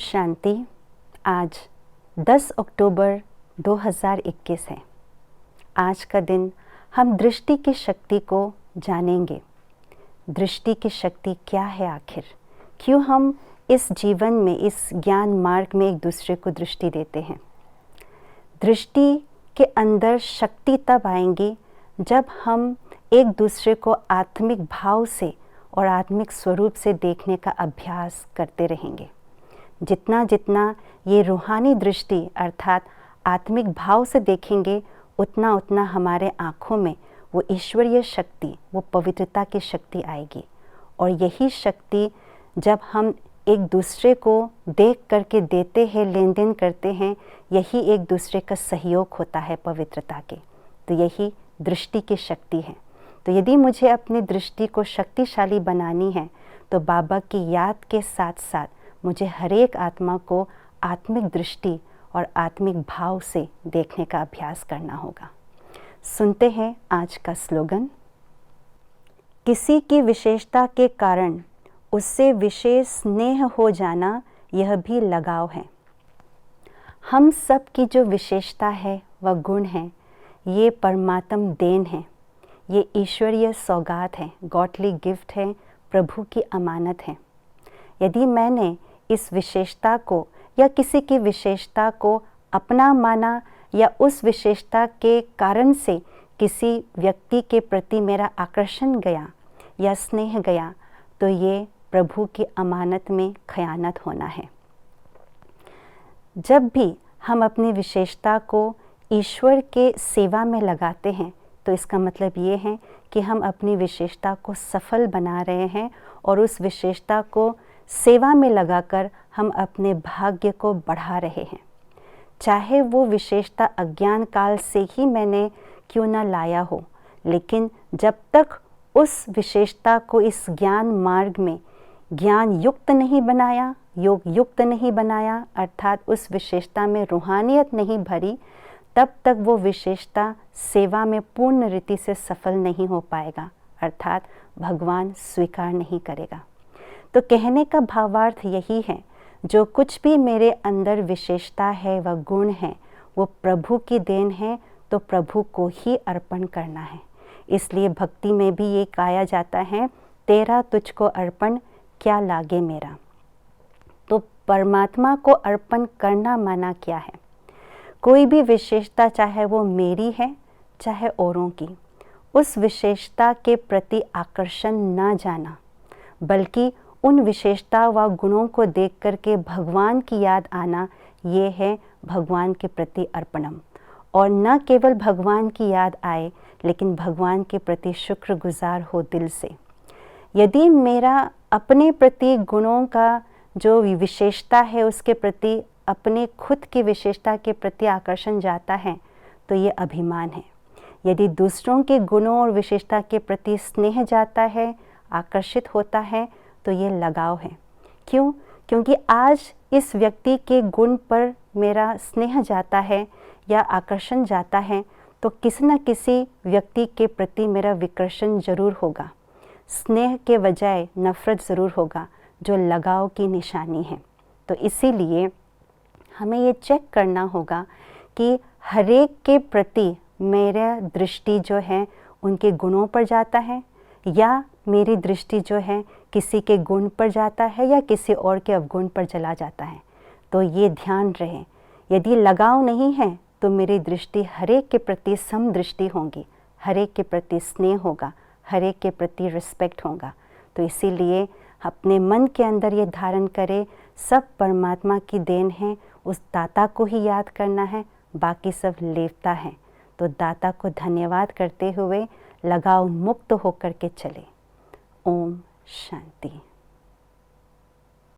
शांति। आज 10 अक्टूबर 2021 है। आज का दिन हम दृष्टि की शक्ति को जानेंगे। दृष्टि की शक्ति क्या है आखिर? क्यों हम इस जीवन में, इस ज्ञान मार्ग में एक दूसरे को दृष्टि देते हैं? दृष्टि के अंदर शक्ति तब आएंगी जब हम एक दूसरे को आत्मिक भाव से और आत्मिक स्वरूप से देखने का अभ्यास करते रहेंगे। जितना जितना ये रूहानी दृष्टि अर्थात आत्मिक भाव से देखेंगे, उतना उतना हमारे आँखों में वो ईश्वरीय शक्ति, वो पवित्रता की शक्ति आएगी। और यही शक्ति जब हम एक दूसरे को देख करके देते हैं, लेन देन करते हैं, यही एक दूसरे का सहयोग होता है पवित्रता के। तो यही दृष्टि की शक्ति है। तो यदि मुझे अपनी दृष्टि को शक्तिशाली बनानी है तो बाबा की याद के साथ साथ मुझे हर एक आत्मा को आत्मिक दृष्टि और आत्मिक भाव से देखने का अभ्यास करना होगा। सुनते हैं आज का स्लोगन। किसी की विशेषता के कारण उससे विशेष स्नेह हो जाना, यह भी लगाव है। हम सब की जो विशेषता है वह गुण है, ये परमात्म देन है, ये ईश्वरीय सौगात है, गॉडली गिफ्ट है, प्रभु की अमानत है। यदि मैंने इस विशेषता को या किसी की विशेषता को अपना माना या उस विशेषता के कारण से किसी व्यक्ति के प्रति मेरा आकर्षण गया या स्नेह गया, तो ये प्रभु की अमानत में खयानत होना है। जब भी हम अपनी विशेषता को ईश्वर के सेवा में लगाते हैं तो इसका मतलब ये है कि हम अपनी विशेषता को सफल बना रहे हैं और उस विशेषता को सेवा में लगाकर हम अपने भाग्य को बढ़ा रहे हैं। चाहे वो विशेषता अज्ञान काल से ही मैंने क्यों न लाया हो, लेकिन जब तक उस विशेषता को इस ज्ञान मार्ग में ज्ञान युक्त नहीं बनाया, योग युक्त नहीं बनाया, अर्थात उस विशेषता में रूहानियत नहीं भरी, तब तक वो विशेषता सेवा में पूर्ण रीति से सफल नहीं हो पाएगा, अर्थात भगवान स्वीकार नहीं करेगा। तो कहने का भावार्थ यही है, जो कुछ भी मेरे अंदर विशेषता है, वह गुण है, वो प्रभु की देन है, तो प्रभु को ही अर्पण करना है। इसलिए भक्ति में भी ये कहा जाता है, तेरा तुझको अर्पण क्या लागे मेरा। तो परमात्मा को अर्पण करना माना क्या है? कोई भी विशेषता, चाहे वो मेरी है चाहे औरों की, उस विशेषता के प्रति आकर्षण ना जाना, बल्कि उन विशेषता व गुणों को देख करके भगवान की याद आना, ये है भगवान के प्रति अर्पणम। और न केवल भगवान की याद आए, लेकिन भगवान के प्रति शुक्रगुजार हो दिल से। यदि मेरा अपने प्रति गुणों का जो विशेषता है उसके प्रति, अपने खुद की विशेषता के प्रति आकर्षण जाता है, तो ये अभिमान है। यदि दूसरों के गुणों और विशेषता के प्रति स्नेह जाता है, आकर्षित होता है, तो ये लगाव है। क्यों? क्योंकि आज इस व्यक्ति के गुण पर मेरा स्नेह जाता है या आकर्षण जाता है, तो किसी न किसी व्यक्ति के प्रति मेरा विकर्षण जरूर होगा। स्नेह के बजाय नफरत ज़रूर होगा, जो लगाव की निशानी है। तो इसीलिए हमें ये चेक करना होगा कि हरेक के प्रति मेरा दृष्टि जो है उनके गुणों पर जाता है, या मेरी दृष्टि जो है किसी के गुण पर जाता है या किसी और के अवगुण पर चला जाता है। तो ये ध्यान रहे, यदि लगाव नहीं है तो मेरी दृष्टि हरेक के प्रति समदृष्टि होगी, हरेक के प्रति स्नेह होगा, हरेक के प्रति रिस्पेक्ट होगा। तो इसीलिए अपने मन के अंदर ये धारण करें, सब परमात्मा की देन है, उस दाता को ही याद करना है, बाकी सब लेवता है। तो दाता को धन्यवाद करते हुए लगाव मुक्त होकर के चले। ओम शांति।